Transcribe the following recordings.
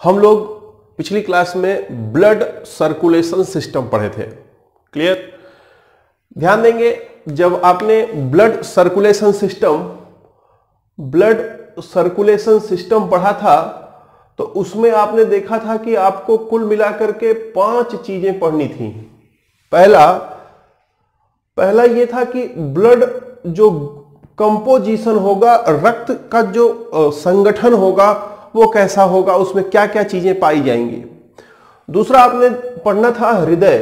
हम लोग पिछली क्लास में ब्लड सर्कुलेशन सिस्टम पढ़े थे। क्लियर? ध्यान देंगे, जब आपने ब्लड सर्कुलेशन सिस्टम पढ़ा था तो उसमें आपने देखा था कि आपको कुल मिलाकर के 5 चीजें पढ़नी थी। पहला ये था कि ब्लड जो कंपोजिशन होगा, रक्त का जो संगठन होगा वो कैसा होगा, उसमें क्या क्या चीजें पाई जाएंगी। दूसरा आपने पढ़ना था हृदय,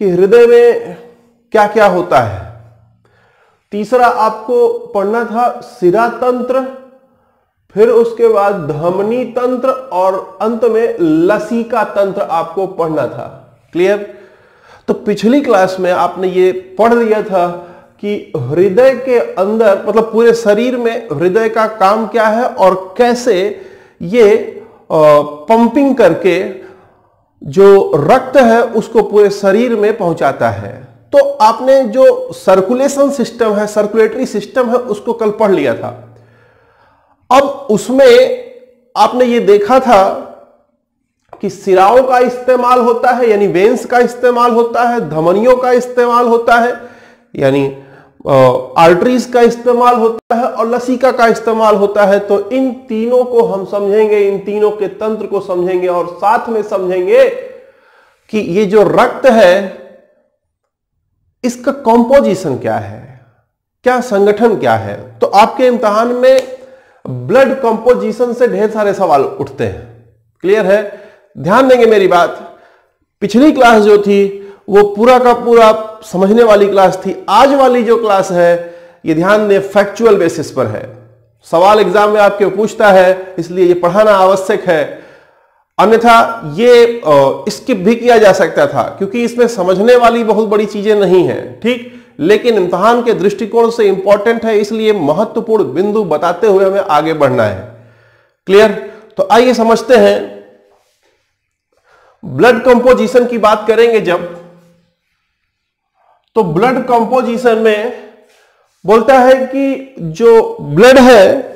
कि हृदय में क्या क्या होता है। तीसरा आपको पढ़ना था शिरा तंत्र, फिर उसके बाद धमनी तंत्र और अंत में लसिका तंत्र आपको पढ़ना था। क्लियर? तो पिछली क्लास में आपने ये पढ़ लिया था कि हृदय के अंदर, मतलब पूरे शरीर में हृदय का काम क्या है और कैसे ये पंपिंग करके जो रक्त है उसको पूरे शरीर में पहुंचाता है। तो आपने जो सर्कुलेशन सिस्टम है, सर्कुलेटरी सिस्टम है, उसको कल पढ़ लिया था। अब उसमें आपने ये देखा था कि शिराओं का इस्तेमाल होता है, यानी वेन्स का इस्तेमाल होता है, धमनियों का इस्तेमाल होता है, यानी आर्टरीज का इस्तेमाल होता है, और लसिका का इस्तेमाल होता है। तो इन तीनों को हम समझेंगे, इन तीनों के तंत्र को समझेंगे और साथ में समझेंगे कि ये जो रक्त है इसका कंपोजिशन क्या है, क्या संगठन क्या है। तो आपके इम्तिहान में ब्लड कंपोजिशन से ढेर सारे सवाल उठते हैं। क्लियर है? ध्यान देंगे मेरी बात। पिछली क्लास जो थी वो पूरा का पूरा समझने वाली क्लास थी। आज वाली जो क्लास है ये ध्यान दें फैक्चुअल बेसिस पर है। सवाल एग्जाम में आपके पूछता है, इसलिए ये पढ़ाना आवश्यक है। अन्यथा ये स्किप भी किया जा सकता था, क्योंकि इसमें समझने वाली बहुत बड़ी चीजें नहीं है। ठीक, लेकिन इम्तिहान के दृष्टिकोण से इंपॉर्टेंट है, इसलिए महत्वपूर्ण बिंदु बताते हुए हमें आगे बढ़ना है। क्लियर? तो आइए समझते हैं। ब्लड कंपोजिशन की बात करेंगे जब, तो ब्लड कंपोजिशन में बोलता है कि जो ब्लड है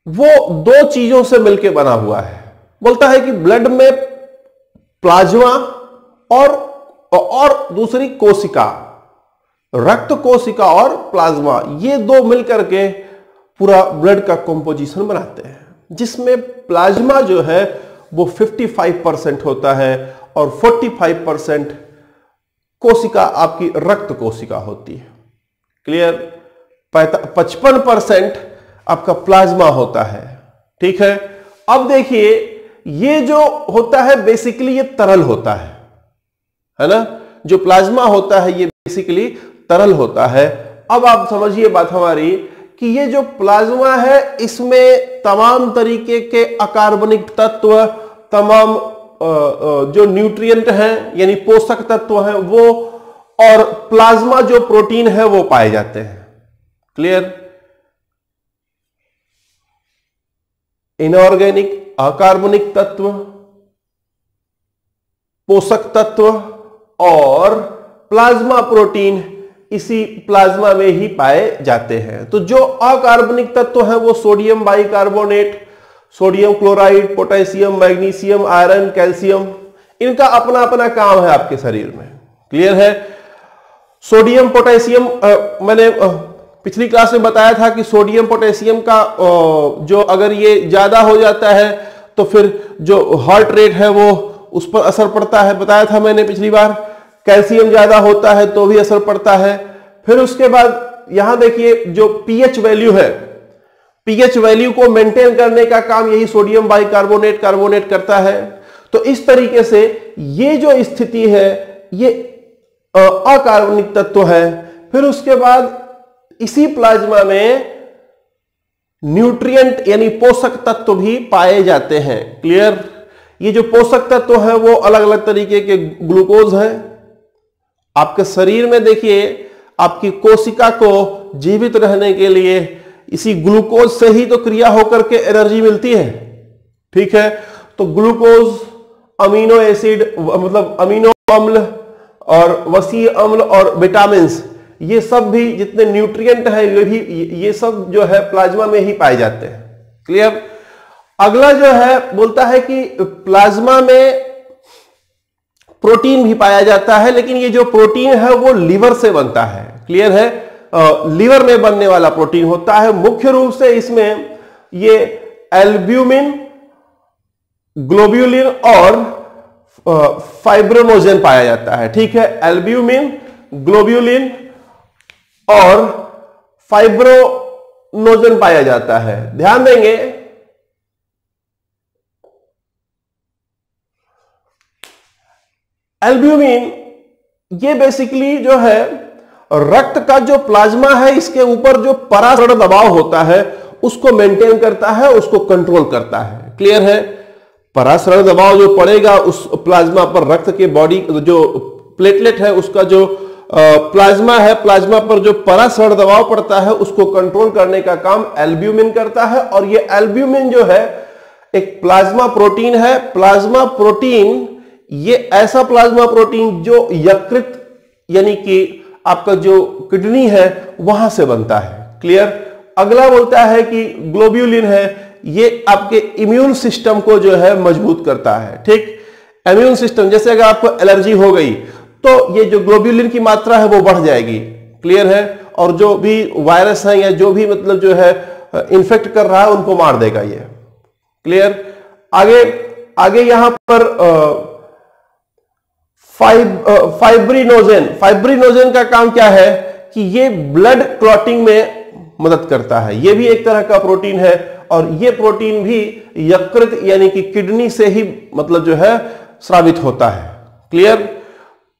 वो 2 चीजों से मिलकर बना हुआ है। बोलता है कि ब्लड में प्लाज्मा और दूसरी कोशिका, रक्त कोशिका और प्लाज्मा, ये 2 मिलकर के पूरा ब्लड का कंपोजिशन बनाते हैं, जिसमें प्लाज्मा जो है वो 55% होता है और 45% कोशिका आपकी रक्त कोशिका होती है। क्लियर? 55% आपका प्लाज्मा होता है। ठीक है? अब देखिए, ये जो होता है बेसिकली ये तरल होता है ना? जो प्लाज्मा होता है ये बेसिकली तरल होता है। अब आप समझिए बात हमारी कि ये जो प्लाज्मा है इसमें तमाम तरीके के अकार्बनिक तत्व, तमाम जो न्यूट्रिएंट हैं यानी पोषक तत्व हैं वो, और प्लाज्मा जो प्रोटीन है वो पाए जाते हैं। क्लियर? इनऑर्गेनिक अकार्बनिक तत्व, पोषक तत्व और प्लाज्मा प्रोटीन इसी प्लाज्मा में ही पाए जाते हैं। तो जो अकार्बनिक तत्व हैं वो sodium bicarbonate, sodium chloride, potassium, magnesium, iron, calcium, इनका अपना अपना काम है आपके शरीर में। क्लियर है? सोडियम पोटेशियम, मैंने पिछली क्लास में बताया था कि सोडियम पोटेशियम का जो अगर ये ज्यादा हो जाता है तो फिर जो हार्ट रेट है वो उस पर असर पड़ता है, बताया था मैंने पिछली बार। कैल्शियम ज्यादा होता है तो भी असर पड़ता है। फिर उसके बाद यहां देखिए जो पीएच वैल्यू है, पीएच वैल्यू को मेंटेन करने का काम यही सोडियम बाइकार्बोनेट कार्बोनेट करता है। तो इस तरीके से ये जो स्थिति है ये अकार्बनिक तत्व है। फिर उसके बाद इसी प्लाज्मा में न्यूट्रिएंट यानी पोषक तत्व भी पाए जाते हैं। क्लियर? ये जो पोषक तत्व है वो अलग अलग तरीके के ग्लूकोज हैं। आपके शरीर में देखिए, आपकी कोशिका को जीवित रहने के लिए इसी ग्लूकोज से ही तो क्रिया होकर के एनर्जी मिलती है। ठीक है? तो ग्लूकोज, अमीनो एसिड मतलब अमीनो अम्ल और वसीय अम्ल और विटामिन, ये सब भी जितने न्यूट्रिएंट है ये सब जो है प्लाज्मा में ही पाए जाते हैं। क्लियर? अगला जो है बोलता है कि प्लाज्मा में प्रोटीन भी पाया जाता है, लेकिन ये जो प्रोटीन है वो लीवर से बनता है। क्लियर है? लीवर में बनने वाला प्रोटीन होता है। मुख्य रूप से इसमें ये एल्ब्यूमिन, ग्लोब्यूलिन और फाइब्रोनोजेन पाया जाता है। ठीक है, एल्ब्यूमिन, ग्लोब्यूलिन और फाइब्रोनोजेन पाया जाता है। ध्यान देंगे, एल्ब्यूमिन ये बेसिकली जो है रक्त का जो प्लाज्मा है इसके ऊपर जो परासरण दबाव होता है उसको मेंटेन करता है, उसको कंट्रोल करता है। क्लियर है? परासरण दबाव जो पड़ेगा उस प्लाज्मा पर, रक्त के बॉडी जो प्लेटलेट है उसका जो प्लाज्मा है, प्लाज्मा पर जो परासरण दबाव पड़ता है उसको कंट्रोल करने का काम एल्ब्यूमिन करता है। और ये एल्ब्यूमिन जो है एक प्लाज्मा प्रोटीन है। प्लाज्मा प्रोटीन ये ऐसा प्लाज्मा प्रोटीन जो यकृत यानी कि आपका जो किडनी है वहां से बनता है। क्लियर? अगला बोलता है कि ग्लोब्यूलिन है, ये आपके इम्यून सिस्टम को जो है मजबूत करता है। ठीक, इम्यून सिस्टम, जैसे अगर आपको एलर्जी हो गई तो ये जो ग्लोब्यूलिन की मात्रा है वो बढ़ जाएगी। क्लियर है? और जो भी वायरस है या जो भी मतलब जो है इन्फेक्ट कर रहा है उनको मार देगा ये। क्लियर? आगे यहां पर फाइब्रिनोजेन का काम क्या है कि ये ब्लड क्लॉटिंग में मदद करता है। ये भी एक तरह का प्रोटीन है और ये प्रोटीन भी यकृत यानी कि किडनी से ही मतलब जो है स्रावित होता है। क्लियर?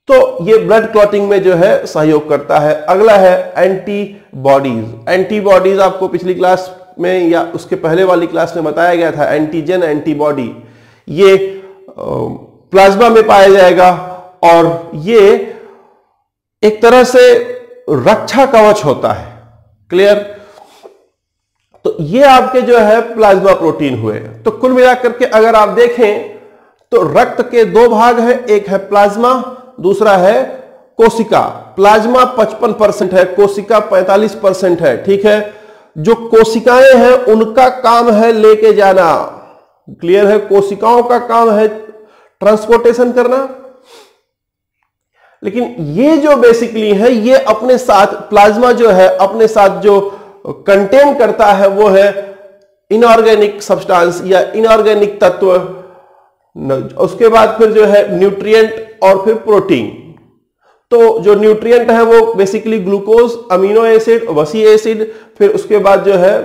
तो ये ब्लड क्लॉटिंग में जो है सहयोग करता है। अगला है एंटीबॉडीज। एंटीबॉडीज आपको पिछली क्लास में या उसके पहले वाली क्लास में बताया गया था। एंटीजन, एंटीबॉडी ये प्लाज्मा में पाया जाएगा और ये एक तरह से रक्षा कवच होता है। क्लियर? तो ये आपके जो है प्लाज्मा प्रोटीन हुए। तो कुल मिलाकर के अगर आप देखें तो रक्त के दो भाग हैं, एक है प्लाज्मा, दूसरा है कोशिका। प्लाज्मा 55% है, कोशिका 45% है। ठीक है, जो कोशिकाएं हैं उनका काम है लेके जाना। क्लियर है? कोशिकाओं का काम है ट्रांसपोर्टेशन करना, लेकिन ये जो बेसिकली है ये अपने साथ प्लाज्मा जो है अपने साथ जो कंटेन करता है वो है इनऑर्गेनिक सब्सटेंस या इनऑर्गेनिक तत्व, उसके बाद फिर जो है न्यूट्रिएंट और फिर प्रोटीन। तो जो न्यूट्रिएंट है वो बेसिकली ग्लूकोज, अमीनो एसिड, वसी एसिड, फिर उसके बाद जो है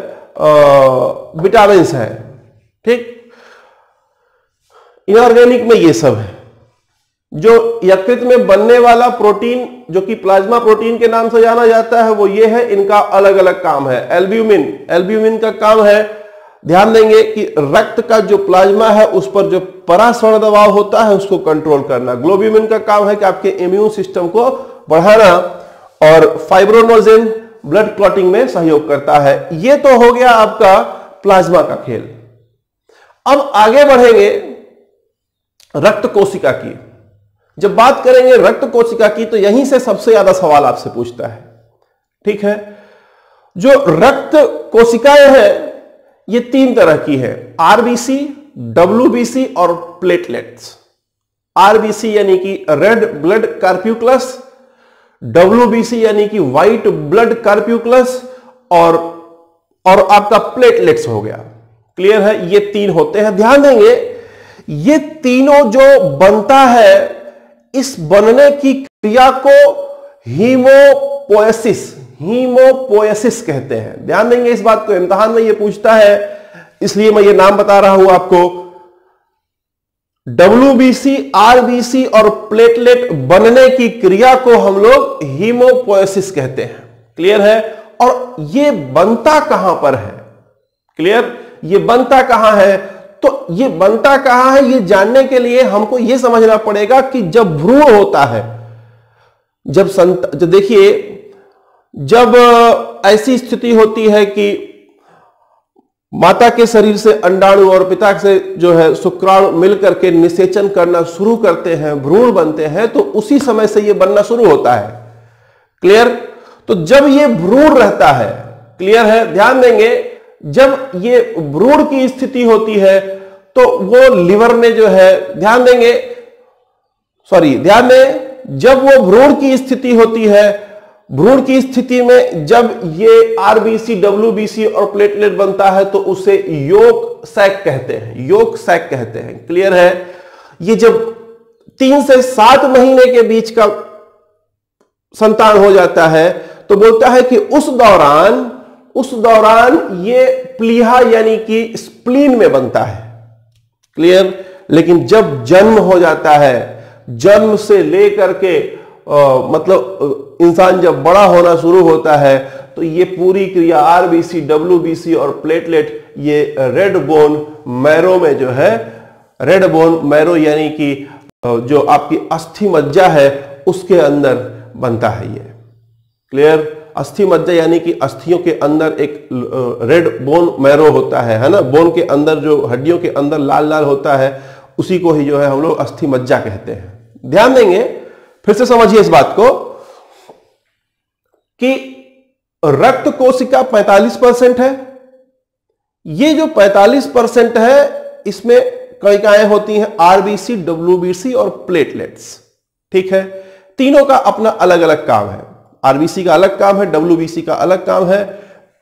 विटामिन है। ठीक, इनऑर्गेनिक में ये सब है। जो यकृत में बनने वाला प्रोटीन जो कि प्लाज्मा प्रोटीन के नाम से जाना जाता है वो ये है, इनका अलग अलग काम है। एल्ब्यूमिन का काम है, ध्यान देंगे कि रक्त का जो प्लाज्मा है उस पर जो परासरण दबाव होता है उसको कंट्रोल करना। ग्लोब्यूलिन का काम है कि आपके इम्यून सिस्टम को बढ़ाना और फाइब्रोनोजेन ब्लड क्लॉटिंग में सहयोग करता है। ये तो हो गया आपका प्लाज्मा का खेल। अब आगे बढ़ेंगे रक्त कोशिका की। जब बात करेंगे रक्त कोशिका की तो यहीं से सबसे ज्यादा सवाल आपसे पूछता है। ठीक है, जो रक्त कोशिकाएं हैं ये तीन तरह की है, आरबीसी, डब्ल्यूबीसी और प्लेटलेट्स। आरबीसी यानी कि रेड ब्लड कार्प्यूक्लस, डब्ल्यूबीसी यानी कि व्हाइट ब्लड कार्प्यूक्लस और आपका प्लेटलेट्स हो गया। क्लियर है? ये तीन होते हैं। ध्यान देंगे ये तीनों जो बनता है इस बनने की क्रिया को हीमोपोएसिस कहते हैं। ध्यान देंगे इस बात को, इम्तिहान में ये पूछता है इसलिए मैं ये नाम बता रहा हूं आपको। डब्ल्यूबीसी, आरबीसी और प्लेटलेट बनने की क्रिया को हम लोग हीमोपोएसिस कहते हैं। क्लियर है? और ये बनता कहां पर है? क्लियर? ये बनता कहां है? तो ये बनता कहां है ये जानने के लिए हमको ये समझना पड़ेगा कि जब भ्रूण होता है, जब देखिए जब ऐसी स्थिति होती है कि माता के शरीर से अंडाणु और पिता से जो है शुक्राणु मिलकर के निषेचन करना शुरू करते हैं, भ्रूण बनते हैं, तो उसी समय से ये बनना शुरू होता है। क्लियर? तो जब ये भ्रूण रहता है, क्लियर है? ध्यान देंगे जब ये भ्रूण की स्थिति होती है तो वो लिवर में जो है, ध्यान दें, जब वो भ्रूण की स्थिति होती है, भ्रूण की स्थिति में जब ये आरबीसी, डब्ल्यूबीसी और प्लेटलेट बनता है तो उसे योक सैक कहते हैं, योक सैक कहते हैं। क्लियर है? ये जब 3 से 7 महीने के बीच का संतान हो जाता है तो बोलता है कि उस दौरान ये प्लीहा यानी कि स्प्लीन में बनता है। क्लियर? लेकिन जब जन्म हो जाता है, जन्म से लेकर के मतलब इंसान जब बड़ा होना शुरू होता है तो ये पूरी क्रिया आरबीसी, डब्ल्यूबीसी और प्लेटलेट ये रेड बोन मैरो में जो है, रेड बोन मैरो यानी कि जो आपकी अस्थि मज्जा है उसके अंदर बनता है ये। क्लियर? अस्थि मज्जा यानी कि अस्थियों के अंदर एक रेड बोन मैरो होता है ना, बोन के अंदर जो हड्डियों के अंदर लाल लाल होता है उसी को ही जो है हम लोग अस्थि मज्जा कहते हैं। ध्यान देंगे, फिर से समझिए इस बात को कि रक्त कोशिका 45% है। ये जो 45% है इसमें कोशिकाएं होती हैं आरबीसी, डब्ल्यूबीसी और प्लेटलेट्स। ठीक है? तीनों का अपना अलग अलग काम है। आरबीसी का अलग काम है, डब्ल्यूबीसी का अलग काम है,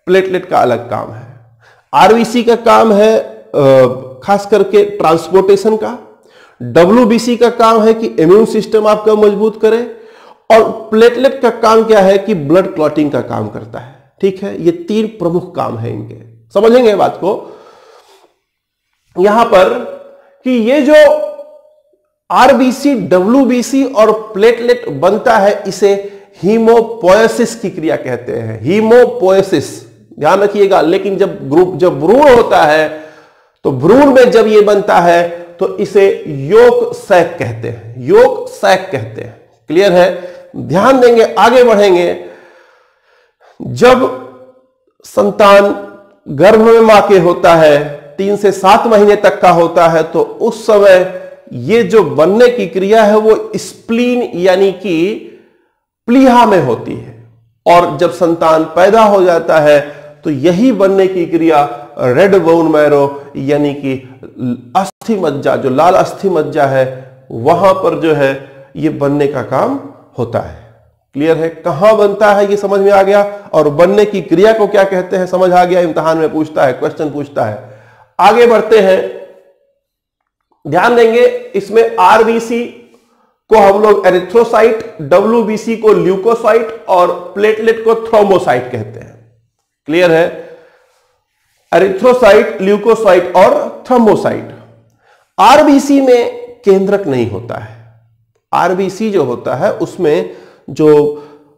प्लेटलेट का अलग काम है। आरबीसी का काम है खास करके ट्रांसपोर्टेशन का, डब्ल्यूबीसी का काम है कि इम्यून सिस्टम आपका मजबूत करे, और प्लेटलेट का काम क्या है कि ब्लड क्लॉटिंग का काम करता है। ठीक है? ये 3 प्रमुख काम है इनके। समझेंगे बात को यहां पर कि ये जो आरबीसी, डब्ल्यूबीसी और प्लेटलेट बनता है इसे हीमोपोएसिस की क्रिया कहते हैं। हीमोपोएसिस, ध्यान रखिएगा। लेकिन जब भ्रूण होता है तो भ्रूण में जब ये बनता है तो इसे योक सैक कहते हैं, योक सैक कहते हैं। क्लियर है? ध्यान देंगे, आगे बढ़ेंगे। जब संतान गर्भ में मां के होता है, 3 से 7 महीने तक का होता है, तो उस समय ये जो बनने की क्रिया है वो स्प्लीन यानी कि प्लीहा में होती है, और जब संतान पैदा हो जाता है तो यही बनने की क्रिया रेड बोन मैरो यानी कि अस्थि मज्जा, जो लाल अस्थि मज्जा है वहां पर जो है ये बनने का काम होता है। क्लियर है? कहां बनता है ये समझ में आ गया, और बनने की क्रिया को क्या कहते हैं समझ आ गया। इम्तिहान में पूछता है, क्वेश्चन पूछता है। आगे बढ़ते हैं, ध्यान देंगे। इसमें आरबीसी को हम लोग एरिथ्रोसाइट, डब्ल्यूबीसी को ल्यूकोसाइट और प्लेटलेट को थ्रोम्बोसाइट कहते हैं। क्लियर है? एरिथ्रोसाइट, ल्यूकोसाइट और थ्रोम्बोसाइट। आरबीसी में केंद्रक नहीं होता है। आरबीसी जो होता है उसमें जो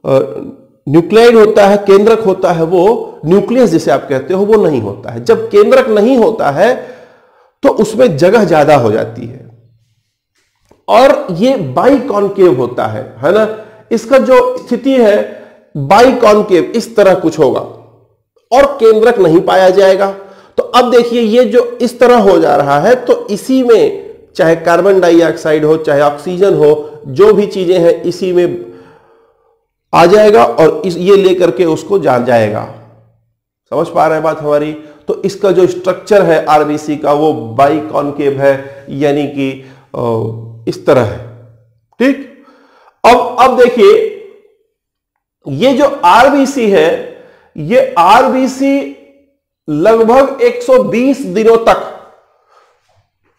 न्यूक्लियाइड होता है, केंद्रक होता है, वो न्यूक्लियस जिसे आप कहते हो वो नहीं होता है। जब केंद्रक नहीं होता है तो उसमें जगह ज्यादा हो जाती है, और ये बाइकॉन्केव होता है ना। इसका जो स्थिति है बाइकॉन्केव इस तरह कुछ होगा, और केंद्रक नहीं पाया जाएगा। तो अब देखिए ये जो इस तरह हो जा रहा है, तो इसी में चाहे कार्बन डाइऑक्साइड हो, चाहे ऑक्सीजन हो, जो भी चीजें हैं इसी में आ जाएगा और ये लेकर के उसको जान जाएगा। समझ पा रहे हैं बात हमारी? तो इसका जो स्ट्रक्चर है आरबीसी का वो बाइकॉन्केव है, यानी कि इस तरह है। ठीक? अब देखिए ये जो आरबीसी है, ये आरबीसी लगभग 120 दिनों तक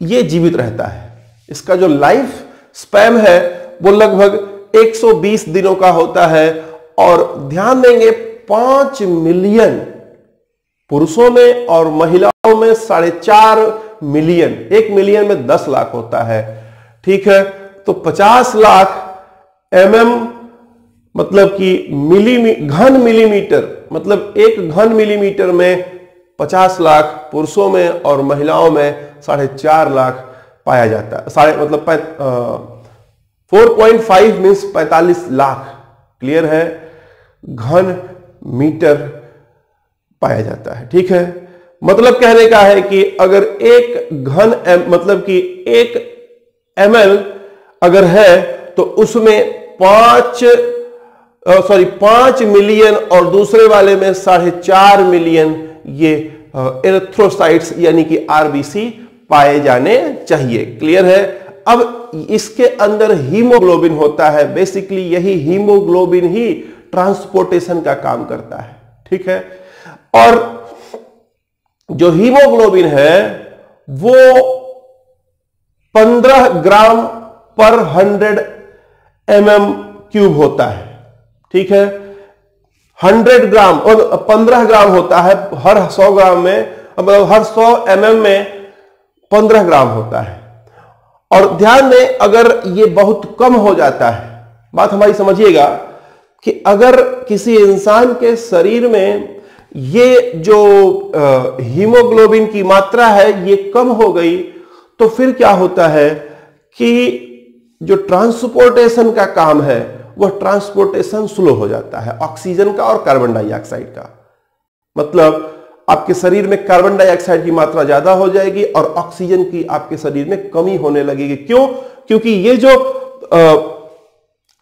ये जीवित रहता है। इसका जो लाइफ स्पैन है वो लगभग 120 दिनों का होता है, और ध्यान देंगे 5 मिलियन पुरुषों में और महिलाओं में 4.5 मिलियन, 1 मिलियन में 10 लाख होता है। ठीक है? तो 50 लाख मतलब कि घन मिलीमीटर, मतलब 1 घन मिलीमीटर में 50 लाख पुरुषों में और महिलाओं में 4.5 लाख पाया जाता है। मतलब 4.5 मीन्स 45 लाख। क्लियर है? घन मीटर पाया जाता है। ठीक है? मतलब कहने का है कि अगर मतलब कि 1 ml अगर है तो उसमें 5 मिलियन और दूसरे वाले में 4.5 मिलियन ये एरिथ्रोसाइट्स यानी कि आरबीसी पाए जाने चाहिए। क्लियर है। अब इसके अंदर हीमोग्लोबिन होता है। बेसिकली यही हीमोग्लोबिन ही ट्रांसपोर्टेशन का काम करता है। ठीक है। और जो हीमोग्लोबिन है वो 15 ग्राम पर 100 mm³ होता है। ठीक है। 100 ग्राम और 15 ग्राम होता है हर 100 ग्राम में, मतलब हर 100 mm में 15 ग्राम होता है। और ध्यान दें, अगर ये बहुत कम हो जाता है, बात हमारी समझिएगा, कि अगर किसी इंसान के शरीर में ये जो हीमोग्लोबिन की मात्रा है ये कम हो गई, तो फिर क्या होता है कि जो ट्रांसपोर्टेशन का काम है वह ट्रांसपोर्टेशन स्लो हो जाता है, ऑक्सीजन का और कार्बन डाइऑक्साइड का। मतलब आपके शरीर में कार्बन डाइऑक्साइड की मात्रा ज्यादा हो जाएगी और ऑक्सीजन की आपके शरीर में कमी होने लगेगी। क्यों? क्योंकि ये जो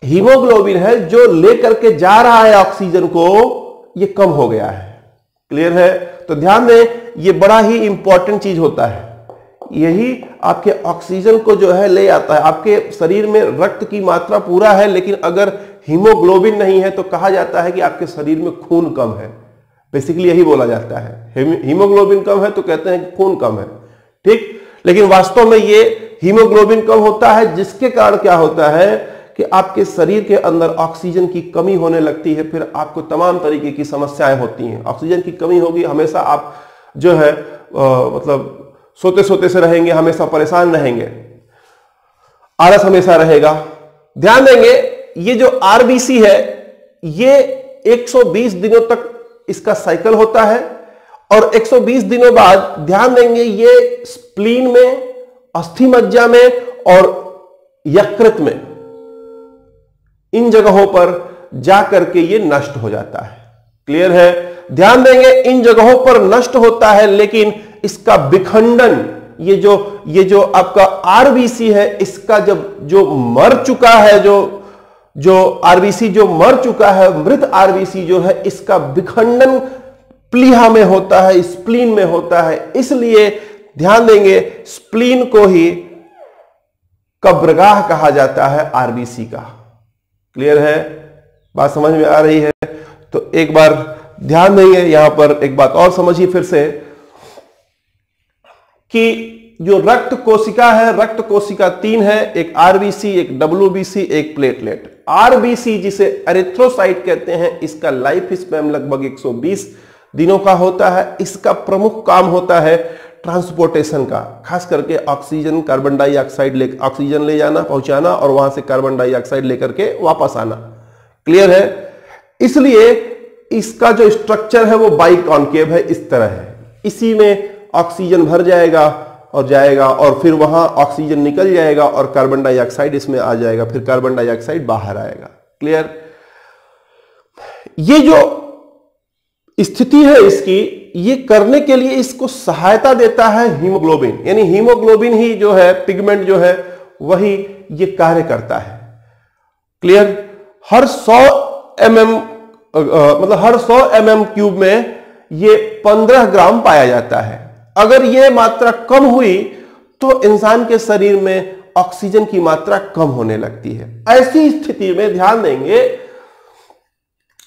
हीमोग्लोबिन है जो लेकर के जा रहा है ऑक्सीजन को, ये कम हो गया है। क्लियर है। तो ध्यान दें, ये बड़ा ही इंपॉर्टेंट चीज होता है। यही आपके ऑक्सीजन को जो है ले आता है। आपके शरीर में रक्त की मात्रा पूरा है, लेकिन अगर हीमोग्लोबिन नहीं है तो कहा जाता है कि आपके शरीर में खून कम है। बेसिकली यही बोला जाता है, हीमोग्लोबिन कम है तो कहते हैं कि खून कम है। ठीक। लेकिन वास्तव में ये हीमोग्लोबिन कम होता है, जिसके कारण क्या होता है कि आपके शरीर के अंदर ऑक्सीजन की कमी होने लगती है। फिर आपको तमाम तरीके की समस्याएं होती हैं। ऑक्सीजन की कमी होगी, हमेशा आप जो है मतलब सोते सोते से रहेंगे, हमेशा परेशान रहेंगे, आलस हमेशा रहेगा। ध्यान देंगे, ये जो आरबीसी है ये 120 दिनों तक इसका साइकिल होता है, और 120 दिनों बाद ध्यान देंगे ये स्प्लीन में, अस्थि मज्जा में और यकृत में, इन जगहों पर जाकर के ये नष्ट हो जाता है। क्लियर है। ध्यान देंगे, इन जगहों पर नष्ट होता है, लेकिन इसका विखंडन, ये जो आपका आरबीसी है, इसका जब जो मर चुका है, जो आरबीसी जो मर चुका है, मृत आरबीसी जो है, इसका विखंडन प्लीहा में होता है, स्प्लीन में होता है। इसलिए ध्यान देंगे, स्प्लीन को ही कब्रगाह कहा जाता है आरबीसी का। क्लियर है। बात समझ में आ रही है? तो एक बार ध्यान देंगे, यहां पर एक बात और समझिए फिर से, कि जो रक्त कोशिका है, रक्त कोशिका 3 है, एक आरबीसी, एक डब्ल्यूबीसी, एक प्लेटलेट। आरबीसी जिसे एरिथ्रोसाइट कहते हैं, इसका लाइफ स्पैन लगभग 120 दिनों का होता है। इसका प्रमुख काम होता है ट्रांसपोर्टेशन का, खास करके ऑक्सीजन, कार्बन डाइऑक्साइड ऑक्सीजन ले जाना, पहुंचाना, और वहां से कार्बन डाइऑक्साइड लेकर के वापस आना। क्लियर है। इसलिए इसका जो स्ट्रक्चर है वो बाइकॉन्केव है, इस तरह है। इसी में ऑक्सीजन भर जाएगा और फिर वहां ऑक्सीजन निकल जाएगा और कार्बन डाइऑक्साइड इसमें आ जाएगा, फिर कार्बन डाइऑक्साइड बाहर आएगा। क्लियर। ये जो स्थिति है इसकी, ये करने के लिए इसको सहायता देता है हीमोग्लोबिन, यानी हीमोग्लोबिन ही जो है, पिगमेंट जो है, वही ये कार्य करता है। क्लियर। हर 100 mm मतलब हर 100 mm³ में ये 15 ग्राम पाया जाता है। अगर ये मात्रा कम हुई तो इंसान के शरीर में ऑक्सीजन की मात्रा कम होने लगती है। ऐसी स्थिति में ध्यान देंगे,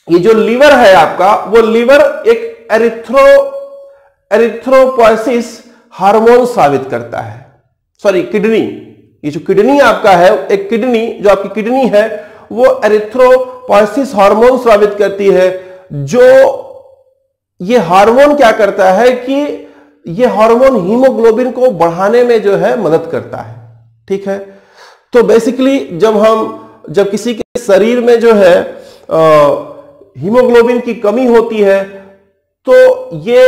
ये जो लीवर है आपका, वो लीवर एक एरिथ्रोपोएसिस हार्मोन साबित करता है। सॉरी, किडनी, ये जो किडनी आपका है, एक किडनी, जो आपकी किडनी है, वो एरिथ्रोपोएसिस हार्मोन स्रावित करती है। जो ये हार्मोन क्या करता है कि ये हार्मोन हीमोग्लोबिन को बढ़ाने में जो है मदद करता है। ठीक है। तो बेसिकली जब किसी के शरीर में जो है हीमोग्लोबिन की कमी होती है, तो ये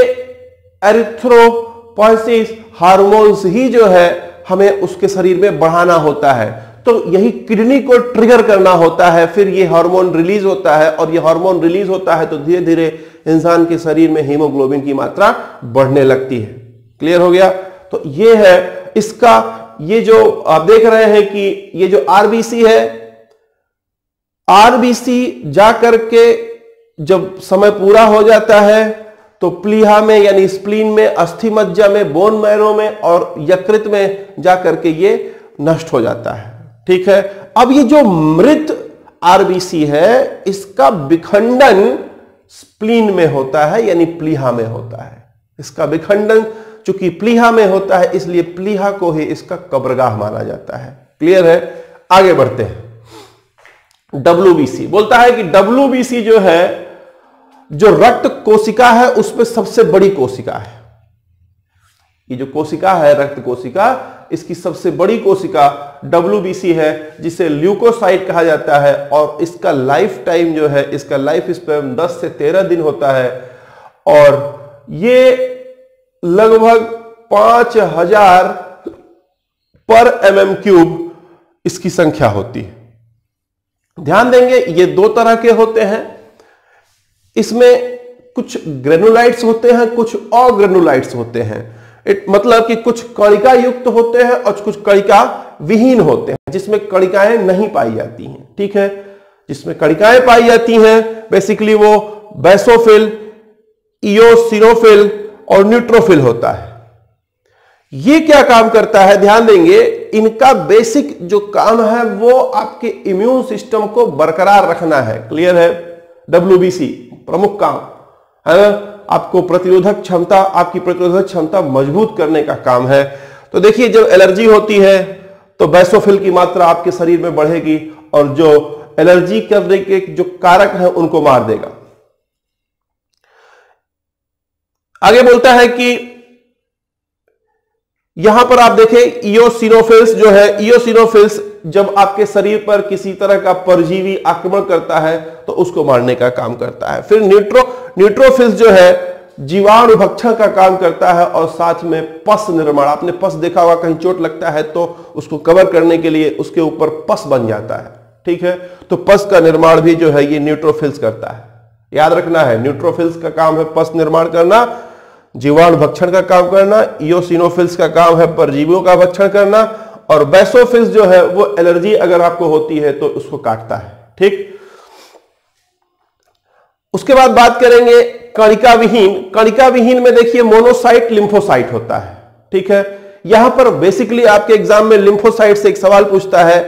एरिथ्रोपोएसिस हार्मोन्स ही जो है हमें उसके शरीर में बढ़ाना होता है। तो यही किडनी को ट्रिगर करना होता है, फिर ये हार्मोन रिलीज होता है, और ये हार्मोन रिलीज होता है तो धीरे धीरे इंसान के शरीर में हीमोग्लोबिन की मात्रा बढ़ने लगती है। क्लियर हो गया। तो ये है इसका, ये जो आप देख रहे हैं कि ये जो आरबीसी है, आरबीसी जाकर के जब समय पूरा हो जाता है तो प्लीहा में यानी स्प्लीन में, अस्थि मज्जा में, बोन मैरो में और यकृत में जाकर के ये नष्ट हो जाता है। ठीक है, अब ये जो मृत आरबीसी है इसका विखंडन स्प्लीन में होता है यानी प्लीहा में होता है। इसका विखंडन चूंकि प्लीहा में होता है इसलिए प्लीहा को ही इसका कब्रगाह माना जाता है। क्लियर है, आगे बढ़ते हैं। डब्ल्यूबीसी बोलता है कि डब्ल्यूबीसी जो है, जो रक्त कोशिका है उसमें सबसे बड़ी कोशिका है। ये जो कोशिका है रक्त कोशिका, इसकी सबसे बड़ी कोशिका डब्ल्यूबीसी है जिसे ल्यूकोसाइट कहा जाता है और इसका लाइफ टाइम जो है, इसका लाइफ स्पैन 10 से 13 दिन होता है और ये लगभग 5000 पर mm³ इसकी संख्या होती है। ध्यान देंगे ये दो तरह के होते हैं, इसमें कुछ ग्रेनुलाइट्स होते हैं, कुछ अग्रेनुलाइट्स होते हैं। मतलब कि कुछ कणिका युक्त होते हैं और कुछ कणिका विहीन होते हैं, जिसमें कणिकाएं नहीं पाई जाती हैं। ठीक है, जिसमें कणिकाएं पाई जाती हैं बेसिकली वो बेसोफिल, इओसिनोफिल और न्यूट्रोफिल होता है। ये क्या काम करता है, ध्यान देंगे, इनका बेसिक जो काम है वो आपके इम्यून सिस्टम को बरकरार रखना है। क्लियर है, डब्ल्यूबीसी प्रमुख काम है ना, आपको प्रतिरोधक क्षमता, आपकी प्रतिरोधक क्षमता मजबूत करने का काम है। तो देखिए जब एलर्जी होती है तो बेसोफिल की मात्रा आपके शरीर में बढ़ेगी और जो एलर्जी करने के जो कारक हैं उनको मार देगा। आगे बोलता है कि यहां पर आप देखें इओसिनोफिल्स जो है, इओसिनोफिल्स जब आपके शरीर पर किसी तरह का परजीवी आक्रमण करता है तो उसको मारने का काम करता है। फिर न्यूट्रोफिल्स जो है जीवाणु भक्षण का काम करता है और साथ में पस निर्माण, आपने पस देखा होगा, कहीं चोट लगता है तो उसको कवर करने के लिए उसके ऊपर पस बन जाता है। ठीक है, तो पस का निर्माण भी जो है ये न्यूट्रोफिल्स करता है। याद रखना है, न्यूट्रोफिल्स का काम है पस निर्माण करना, जीवाणु भक्षण का काम करना, इओसिनोफिल्स का काम है परजीवियों का भक्षण करना और बेसोफिल्स जो है वो एलर्जी अगर आपको होती है तो उसको काटता है। ठीक, उसके बाद बात करेंगे कणिका विहीन। कणिका विहीन में देखिए मोनोसाइट लिम्फोसाइट होता है। ठीक है, यहां पर बेसिकली आपके एग्जाम में लिम्फोसाइट से एक सवाल पूछता है,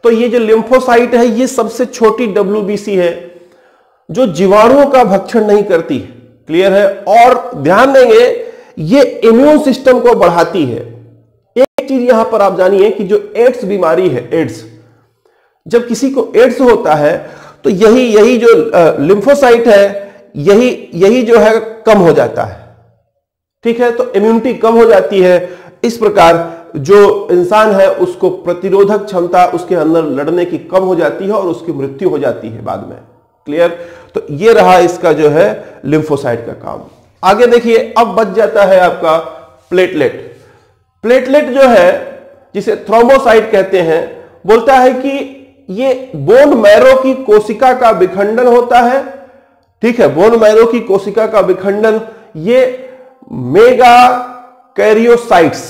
तो ये जो लिम्फोसाइट है ये सबसे छोटी डब्ल्यूबीसी है जो जीवाणुओं का भक्षण नहीं करती। क्लियर है, और ध्यान देंगे ये इम्यून सिस्टम को बढ़ाती है। एक चीज यहां पर आप जानिए कि जो एड्स बीमारी है, एड्स, जब किसी को एड्स होता है तो यही जो लिम्फोसाइट है यही जो है कम हो जाता है। ठीक है, तो इम्यूनिटी कम हो जाती है। इस प्रकार जो इंसान है उसको प्रतिरोधक क्षमता उसके अंदर लड़ने की कम हो जाती है और उसकी मृत्यु हो जाती है बाद में। क्लियर, तो ये रहा इसका जो है लिम्फोसाइट का काम। आगे देखिए, अब बच जाता है आपका प्लेटलेट। प्लेटलेट जो है जिसे थ्रोम्बोसाइट कहते हैं, बोलता है कि ये बोन मैरो की कोशिका का विखंडन होता है। ठीक है, बोन मैरो की कोशिका का विखंडन ये मेगा कैरियोसाइट्स,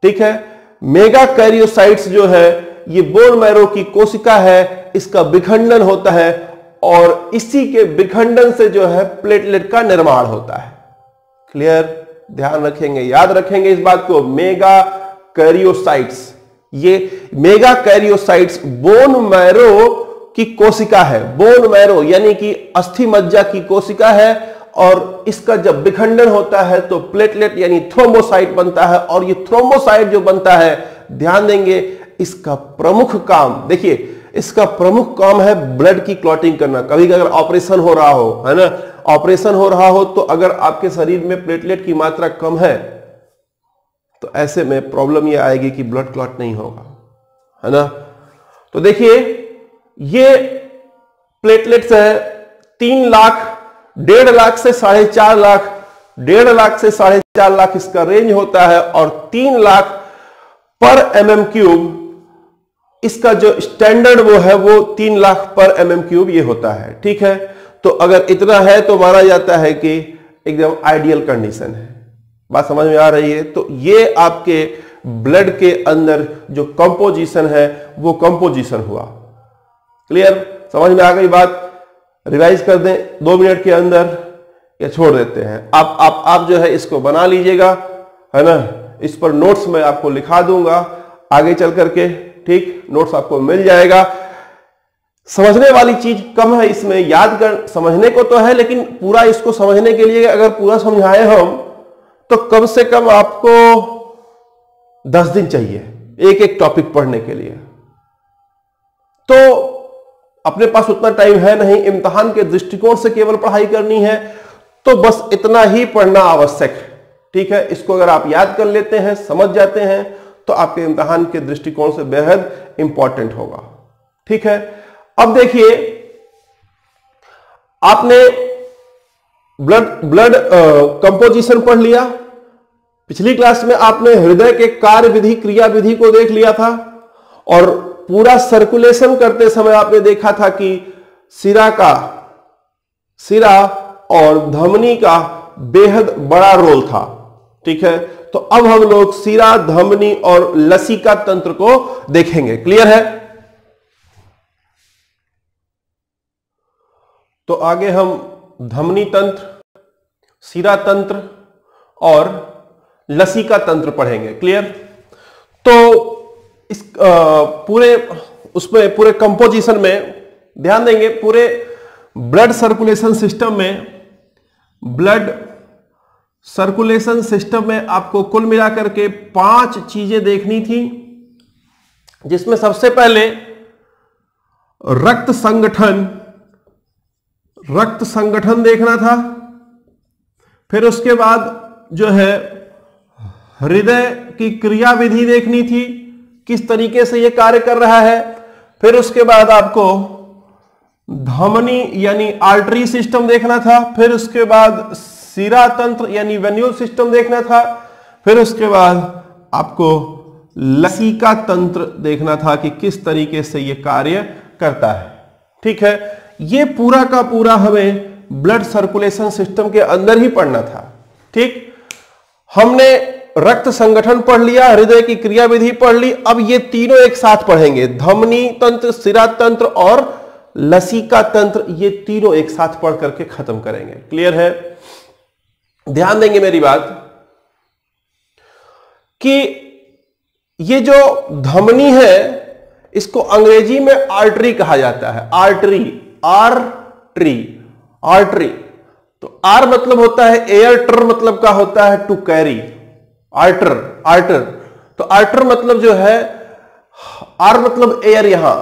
ठीक है, मेगा कैरियोसाइट्स जो है ये बोन मैरो की कोशिका है, इसका विखंडन होता है और इसी के विखंडन से जो है प्लेटलेट का निर्माण होता है। क्लियर, ध्यान रखेंगे, याद रखेंगे इस बात को, मेगा कैरियोसाइट्स, ये मेगा कैरियोसाइट्स बोन मैरो की कोशिका है। बोन मैरो यानी कि अस्थि मज्जा की कोशिका है और इसका जब विखंडन होता है तो प्लेटलेट यानी थ्रोम्बोसाइट बनता है और ये थ्रोम्बोसाइट जो बनता है, ध्यान देंगे, इसका प्रमुख काम, देखिए इसका प्रमुख काम है ब्लड की क्लॉटिंग करना। कभी अगर ऑपरेशन हो रहा हो, है ना, ऑपरेशन हो रहा हो तो अगर आपके शरीर में प्लेटलेट की मात्रा कम है तो ऐसे में प्रॉब्लम ये आएगी कि ब्लड क्लॉट नहीं होगा, है ना। तो देखिए ये प्लेटलेट्स है 3 लाख, 1.5 लाख से 4.5 लाख, 1.5 लाख से 4.5 लाख इसका रेंज होता है और 3 लाख पर mm³ इसका जो स्टैंडर्ड वो है वो 3 लाख पर mm³ ये होता है। ठीक है, तो अगर इतना है तो माना जाता है कि एकदम आइडियल कंडीशन है। बात समझ में आ रही है। तो ये आपके ब्लड के अंदर जो कंपोजिशन है वो कंपोजिशन हुआ। क्लियर, समझ में आ गई बात, रिवाइज कर दें 2 मिनट के अंदर। या छोड़ देते हैं? आप जो है इसको बना लीजिएगा, है ना। इस पर नोट्स मैं आपको लिखा दूंगा आगे चल करके, ठीक, नोट्स आपको मिल जाएगा। समझने वाली चीज कम है इसमें, याद कर समझने को तो है, लेकिन पूरा इसको समझने के लिए अगर पूरा समझाए हम तो कम से कम आपको 10 दिन चाहिए एक एक टॉपिक पढ़ने के लिए। तो अपने पास उतना टाइम है नहीं, इम्तिहान के दृष्टिकोण से केवल पढ़ाई करनी है, तो बस इतना ही पढ़ना आवश्यक है, ठीक है। इसको अगर आप याद कर लेते हैं, समझ जाते हैं, तो आपके इम्तिहान के दृष्टिकोण से बेहद इंपॉर्टेंट होगा, ठीक है। अब देखिए, आपने ब्लड कंपोजिशन पढ़ लिया। पिछली क्लास में आपने हृदय के कार्य विधि, क्रिया विधि को देख लिया था, और पूरा सर्कुलेशन करते समय आपने देखा था कि सिरा और धमनी का बेहद बड़ा रोल था, ठीक है। तो अब हम लोग सिरा, धमनी और लसिका तंत्र को देखेंगे। क्लियर है? तो आगे हम धमनी तंत्र, सिरा तंत्र और लसिका तंत्र पढ़ेंगे। क्लियर? तो इस पूरे कंपोजिशन में ध्यान देंगे। पूरे ब्लड सर्कुलेशन सिस्टम में आपको कुल मिलाकर के 5 चीजें देखनी थी, जिसमें सबसे पहले रक्त संगठन देखना था। फिर उसके बाद जो है हृदय की क्रिया विधि देखनी थी, किस तरीके से यह कार्य कर रहा है। फिर उसके बाद आपको धमनी यानी आर्टरी सिस्टम देखना था। फिर उसके बाद सिरा तंत्र यानी वेन्यूल सिस्टम देखना था। फिर उसके बाद आपको लसिका तंत्र देखना था कि किस तरीके से यह कार्य करता है, ठीक है। यह पूरा का पूरा हमें ब्लड सर्कुलेशन सिस्टम के अंदर ही पढ़ना था, ठीक। हमने रक्त संगठन पढ़ लिया, हृदय की क्रिया विधि पढ़ ली। अब ये तीनों एक साथ पढ़ेंगे, धमनी तंत्र, सिरा तंत्र और लसिका तंत्र, ये तीनों एक साथ पढ़ करके खत्म करेंगे। क्लियर है? ध्यान देंगे मेरी बात कि ये जो धमनी है इसको अंग्रेजी में आर्टरी कहा जाता है। आर्टरी तो आर मतलब होता है एयर, टर मतलब का होता है टू कैरी। आर्टर तो आर्टर मतलब जो है, आर मतलब एयर, यहां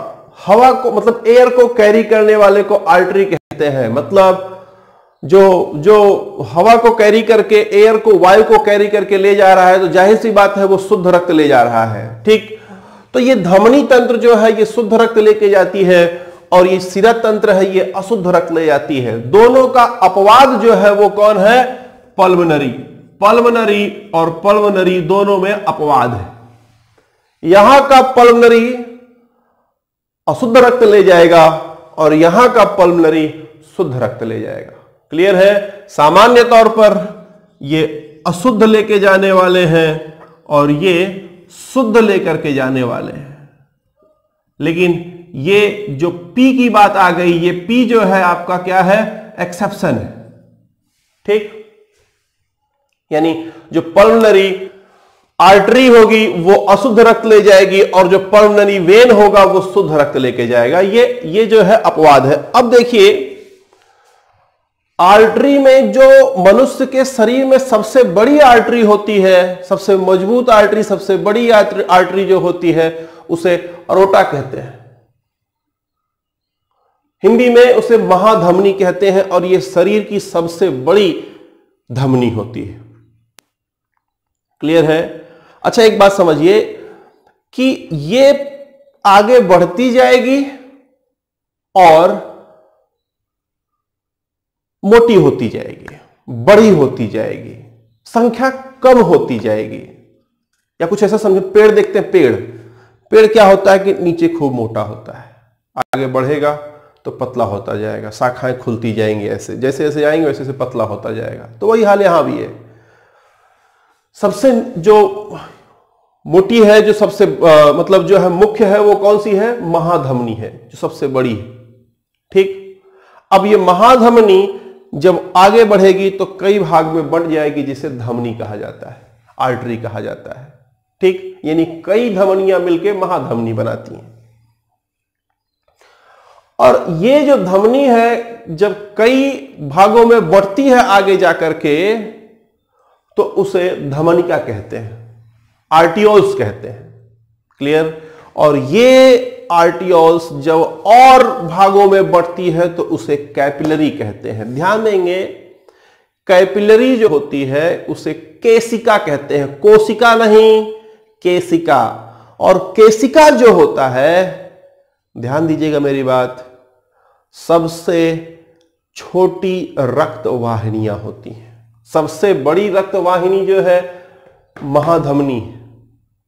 हवा को मतलब एयर को कैरी करने वाले को आर्टरी कहते हैं। मतलब जो हवा को कैरी करके, एयर को, वायु को कैरी करके ले जा रहा है, तो जाहिर सी बात है वो शुद्ध रक्त ले जा रहा है, ठीक। तो ये धमनी तंत्र जो है ये शुद्ध रक्त लेके जाती है, और ये सिरा तंत्र है ये अशुद्ध रक्त ले जाती है। दोनों का अपवाद जो है वो कौन है? पल्मनरी और पल्मनरी दोनों में अपवाद है। यहां का पल्मनरी अशुद्ध रक्त ले जाएगा और यहां का पल्मनरी शुद्ध रक्त ले जाएगा। क्लियर है? सामान्य तौर पर ये अशुद्ध लेके जाने वाले हैं और ये शुद्ध लेकर के जाने वाले हैं। लेकिन ये जो पी की बात आ गई, ये पी जो है आपका क्या है? एक्सेप्शन है, ठीक। यानी जो पल्मनरी आर्टरी होगी वो अशुद्ध रक्त ले जाएगी और जो पल्मनरी वेन होगा वो शुद्ध रक्त लेके जाएगा। ये जो है अपवाद है। अब देखिए, आर्टरी में जो मनुष्य के शरीर में सबसे बड़ी आर्टरी होती है, सबसे मजबूत आर्टरी, सबसे बड़ी आर्टरी जो होती है उसे अरोटा कहते हैं। हिंदी में उसे महाधमनी कहते हैं और यह शरीर की सबसे बड़ी धमनी होती है। क्लियर है? अच्छा, एक बात समझिए कि ये आगे बढ़ती जाएगी और मोटी होती जाएगी, बड़ी होती जाएगी, संख्या कम होती जाएगी। या कुछ ऐसा समझो, पेड़ देखते हैं, पेड़ क्या होता है कि नीचे खूब मोटा होता है, आगे बढ़ेगा तो पतला होता जाएगा, शाखाएं खुलती जाएंगी, ऐसे जैसे जैसे जाएंगे वैसे वैसे पतला होता जाएगा। तो वही हाल यहां भी है। सबसे जो मोटी है, जो सबसे मतलब जो है मुख्य है, वो कौन सी है? महाधमनी है, जो सबसे बड़ी है, ठीक। अब ये महाधमनी जब आगे बढ़ेगी तो कई भाग में बंट जाएगी, जिसे धमनी कहा जाता है, आर्टरी कहा जाता है। ठीक, यानी कई धमनियां मिलकर महाधमनी बनाती हैं। और ये जो धमनी है जब कई भागों में बढ़ती है आगे जाकर के, तो उसे धमनिका कहते हैं, आर्टियोल्स कहते हैं। क्लियर? और ये आर्टियोल्स जब और भागों में बढ़ती है तो उसे कैपिलरी कहते हैं। ध्यान देंगे, कैपिलरी जो होती है उसे केशिका कहते हैं, कोशिका नहीं, केशिका। और केशिका जो होता है, ध्यान दीजिएगा मेरी बात, सबसे छोटी रक्त वाहिनियां होती हैं। सबसे बड़ी रक्त वाहिनी जो है महाधमनी,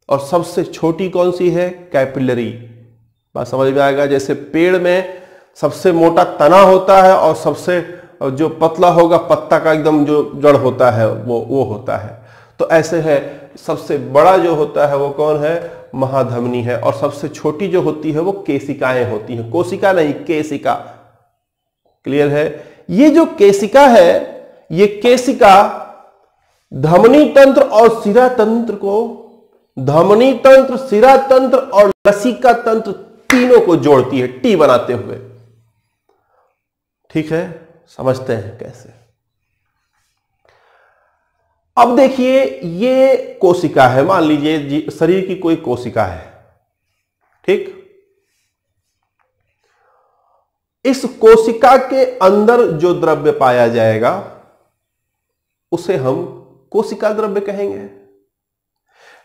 और सबसे छोटी कौन सी है? कैपिलरी। बात समझ में आएगा? जैसे पेड़ में सबसे मोटा तना होता है और सबसे जो पतला होगा पत्ता का एकदम जो जड़ होता है वो होता है, तो ऐसे है सबसे बड़ा जो होता है वो कौन है? महाधमनी है। और सबसे छोटी जो होती है वो केशिकाएं होती हैं, कोशिका नहीं, केशिका। क्लियर है? ये जो केशिका है, ये केशिका धमनी तंत्र और शिरा तंत्र को, धमनी तंत्र, शिरा तंत्र और लसिका तंत्र तीनों को जोड़ती है, टी बनाते हुए। ठीक है? समझते हैं कैसे। अब देखिए, ये कोशिका है, मान लीजिए शरीर की कोई कोशिका है। ठीक, इस कोशिका के अंदर जो द्रव्य पाया जाएगा उसे हम कोशिका द्रव्य कहेंगे।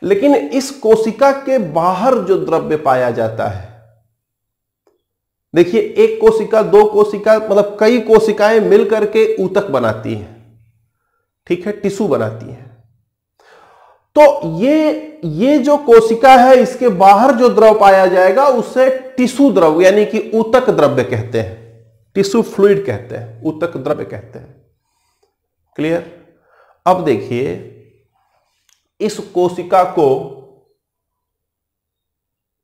लेकिन इस कोशिका के बाहर जो द्रव्य पाया जाता है, देखिए एक कोशिका, दो कोशिका, मतलब कई कोशिकाएं मिलकर के ऊतक बनाती हैं। ठीक है? टिश्यू बनाती हैं। तो ये जो कोशिका है, इसके बाहर जो द्रव पाया जाएगा उसे टिश्यू द्रव यानी कि ऊतक द्रव्य कहते हैं, टिश्यू फ्लूइड कहते हैं, ऊतक द्रव्य कहते हैं। क्लियर? अब देखिए, इस कोशिका को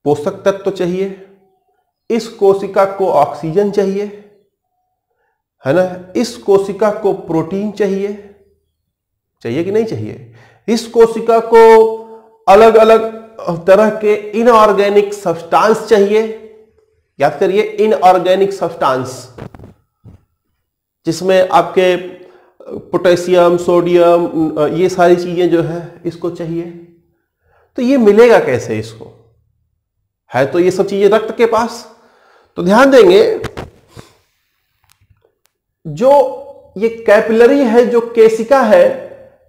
पोषक तत्व चाहिए, इस कोशिका को ऑक्सीजन चाहिए, है ना? इस कोशिका को प्रोटीन चाहिए, चाहिए कि नहीं चाहिए? इस कोशिका को अलग अलग तरह के इनऑर्गेनिक सब्सटेंस चाहिए। याद करिए, इनऑर्गेनिक सब्सटेंस, जिसमें आपके पोटेशियम, सोडियम, ये सारी चीजें जो है इसको चाहिए। तो ये मिलेगा कैसे इसको? है तो ये सब चीजें रक्त के पास। तो ध्यान देंगे, जो ये कैपिलरी है, जो केशिका है,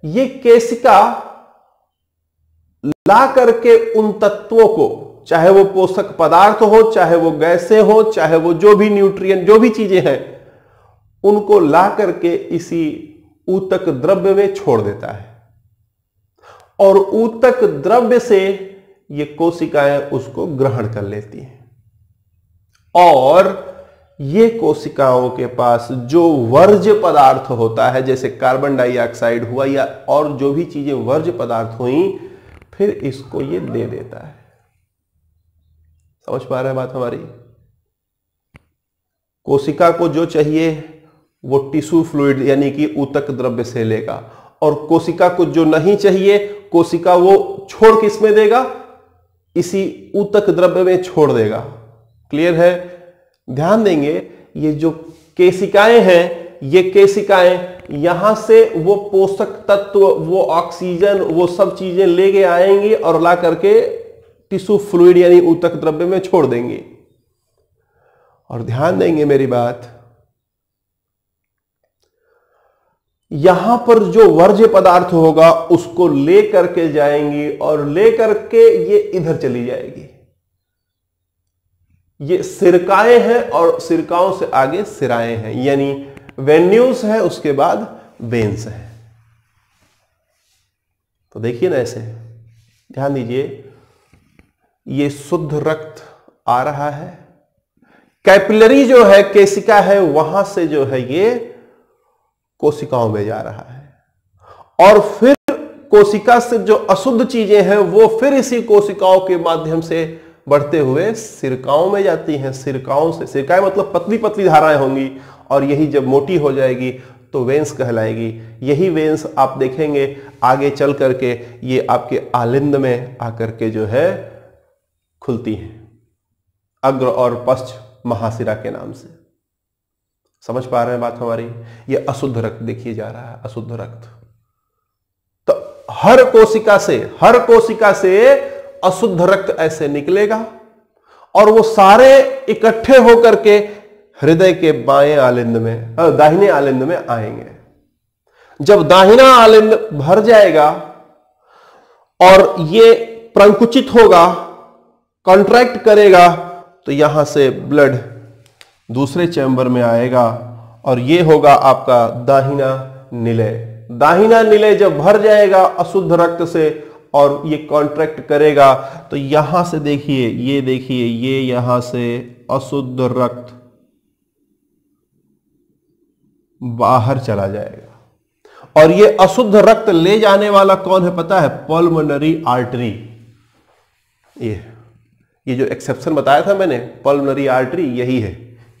ये केशिका ला करके उन तत्वों को, चाहे वो पोषक पदार्थ हो, चाहे वो गैसें हो, चाहे वो जो भी न्यूट्रिएंट, जो भी चीजें हैं, उनको ला करके इसी ऊतक द्रव्य में छोड़ देता है। और ऊतक द्रव्य से ये कोशिकाएं उसको ग्रहण कर लेती हैं। और ये कोशिकाओं के पास जो वर्ज्य पदार्थ होता है, जैसे कार्बन डाइऑक्साइड हुआ या और जो भी चीजें वर्ज्य पदार्थ हुई, फिर इसको ये दे देता है। समझ पा रहे हैं बात हमारी? कोशिका को जो चाहिए वो टिश्यू फ्लूइड यानी कि ऊतक द्रव्य से लेगा, और कोशिका को जो नहीं चाहिए, कोशिका वो छोड़ किस में देगा? इसी ऊतक द्रव्य में छोड़ देगा। क्लियर है? ध्यान देंगे, ये जो केशिकाएं हैं, ये केशिकाएं यहां से वो पोषक तत्व, वो ऑक्सीजन, वो सब चीजें लेके आएंगी और ला करके टिश्यू फ्लूइड यानी ऊतक द्रव्य में छोड़ देंगे। और ध्यान देंगे मेरी बात, यहां पर जो वर्ज्य पदार्थ होगा उसको ले करके जाएंगी और ले करके ये इधर चली जाएगी। ये सिरकाएं हैं और सिरकाओं से आगे सिराएं हैं, यानी वेन्यूज है, उसके बाद वेन्स है। तो देखिए ना, ऐसे ध्यान दीजिए, ये शुद्ध रक्त आ रहा है, कैपिलरी जो है, केशिका है, वहां से जो है ये कोशिकाओं में जा रहा है। और फिर कोशिका से जो अशुद्ध चीजें हैं वो फिर इसी कोशिकाओं के माध्यम से बढ़ते हुए सिरकाओं में जाती हैं। सिरकाओं से, सिरकाएं मतलब पतली पतली धाराएं होंगी, और यही जब मोटी हो जाएगी तो वेन्स कहलाएगी। यही वेन्स आप देखेंगे आगे चल करके ये आपके आलिंद में आकर के जो है खुलती हैं, अग्र और पश्च महाशिरा के नाम से। समझ पा रहे हैं बात हमारी? ये अशुद्ध रक्त देखिए जा रहा है, अशुद्ध रक्त। तो हर कोशिका से अशुद्ध रक्त ऐसे निकलेगा और वो सारे इकट्ठे होकर के हृदय के बाएं आलिंद में, दाहिने आलिंद में आएंगे। जब दाहिना आलिंद भर जाएगा और ये प्रंकुचित होगा, कॉन्ट्रैक्ट करेगा, तो यहां से ब्लड दूसरे चैम्बर में आएगा और ये होगा आपका दाहिना निलय। दाहिना निलय जब भर जाएगा अशुद्ध रक्त से और ये कॉन्ट्रैक्ट करेगा, तो यहां से देखिए, ये यहां से अशुद्ध रक्त बाहर चला जाएगा। और ये अशुद्ध रक्त ले जाने वाला कौन है पता है? Pulmonary artery. ये जो एक्सेप्शन बताया था मैंने, पल्मोनरी आर्टरी यही है।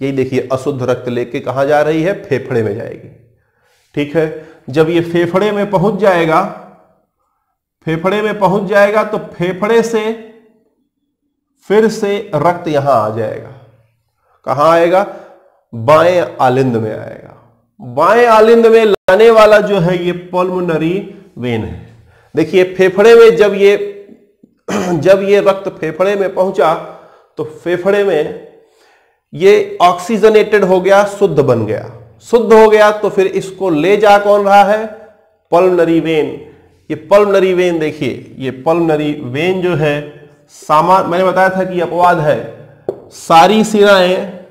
यही देखिए अशुद्ध रक्त लेके कहां जा रही है? फेफड़े में जाएगी। ठीक है, जब ये फेफड़े में पहुंच जाएगा, तो फेफड़े से फिर से रक्त यहां आ जाएगा। कहां आएगा? बाएं आलिंद में आएगा। बाएं आलिंद में लाने वाला जो है ये पल्मोनरी वेन है। देखिए फेफड़े में जब ये रक्त फेफड़े में पहुंचा तो फेफड़े में ये ऑक्सीजनेटेड हो गया, शुद्ध बन गया। शुद्ध हो गया तो फिर इसको ले जा कौन रहा है? Pulmonary vein. ये पल्मोनरी वेन देखिए, ये पल्मोनरी वेन जो है मैंने बताया था कि अपवाद है, सारी शिराएं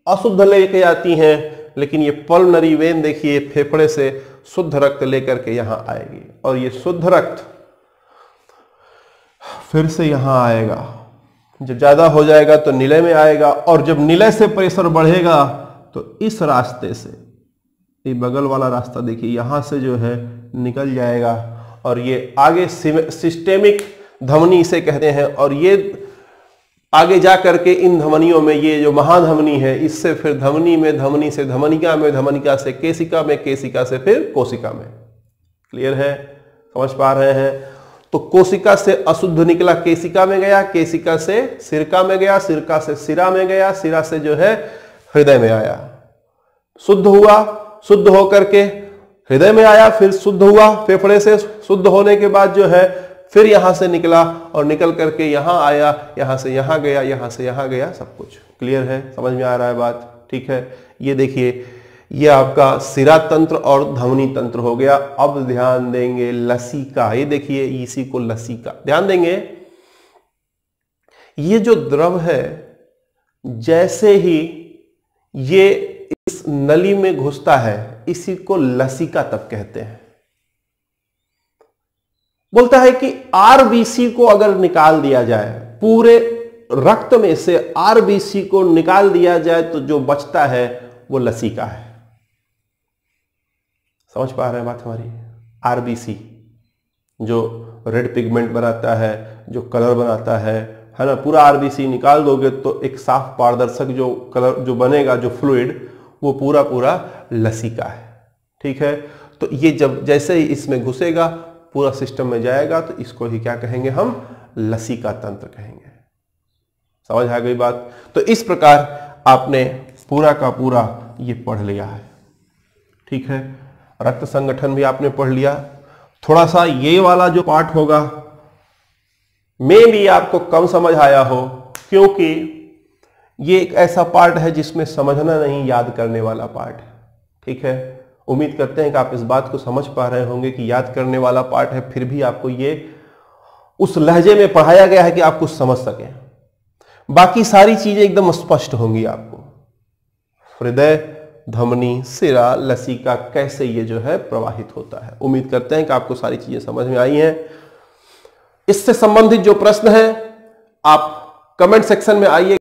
अशुद्ध लेके आती हैं, लेकिन ये पल्मोनरी वेन देखिए फेफड़े से शुद्ध रक्त लेकर के यहां आएगी और ये शुद्ध रक्त फिर से यहां आएगा। जब ज्यादा हो जाएगा तो निलय में आएगा और जब निलय से प्रेशर बढ़ेगा तो इस रास्ते से, ये बगल वाला रास्ता देखिए, यहां से जो है निकल जाएगा और ये आगे सिस्टेमिक धमनी इसे कहते हैं। और ये आगे जा करके इन धमनियों में, ये जो महाधमनी है, इससे फिर धमनी में, धमनी से धमनिका में, धमनिका से केशिका में, केशिका से फिर कोशिका में। क्लियर है? समझ पा रहे हैं? तो कोशिका से अशुद्ध निकला, केशिका में गया, केशिका से सिरका में गया, सिरका से सिरा में गया, सिरा से जो है हृदय में आया, शुद्ध हुआ, शुद्ध होकर के हृदय में आया, फिर शुद्ध हुआ, फेफड़े से शुद्ध होने के बाद जो है फिर यहां से निकला और निकल करके यहां आया, यहां से यहां गया, यहां से यहां गया, सब कुछ क्लियर है? समझ में आ रहा है बात? ठीक है, ये देखिए ये आपका सिरा तंत्र और धमनी तंत्र हो गया। अब ध्यान देंगे लसिका। ये देखिए इसी को लसिका ध्यान देंगे। ये जो द्रव है जैसे ही ये इस नली में घुसता है, इसी को लसिका तक कहते हैं। बोलता है कि आरबीसी को अगर निकाल दिया जाए, पूरे रक्त में से आरबीसी को निकाल दिया जाए, तो जो बचता है वो लसिका है। समझ पा रहे हैं बात हमारी? आरबीसी जो रेड पिगमेंट बनाता है, जो कलर बनाता है ना, पूरा आरबीसी निकाल दोगे तो एक साफ पारदर्शक जो कलर जो बनेगा, जो फ्लूइड, वो पूरा पूरा लसिका है। ठीक है, तो ये जब जैसे ही इसमें घुसेगा, पूरा सिस्टम में जाएगा, तो इसको ही क्या कहेंगे हम? लसिका तंत्र कहेंगे। समझ आ गई बात? तो इस प्रकार आपने पूरा का पूरा ये पढ़ लिया है। ठीक है, रक्त संगठन भी आपने पढ़ लिया। थोड़ा सा ये वाला जो पार्ट होगा में भी आपको कम समझ आया हो, क्योंकि ये एक ऐसा पार्ट है जिसमें समझना नहीं, याद करने वाला पार्ट है। ठीक है, उम्मीद करते हैं कि आप इस बात को समझ पा रहे होंगे कि याद करने वाला पार्ट है, फिर भी आपको ये उस लहजे में पढ़ाया गया है कि आप कुछ समझ सकें। बाकी सारी चीजें एकदम स्पष्ट होंगी आपको। हृदय, धमनी, सिरा, लसिका, कैसे ये जो है प्रवाहित होता है। उम्मीद करते हैं कि आपको सारी चीजें समझ में आई हैं। इससे संबंधित जो प्रश्न है आप कमेंट सेक्शन में आइए।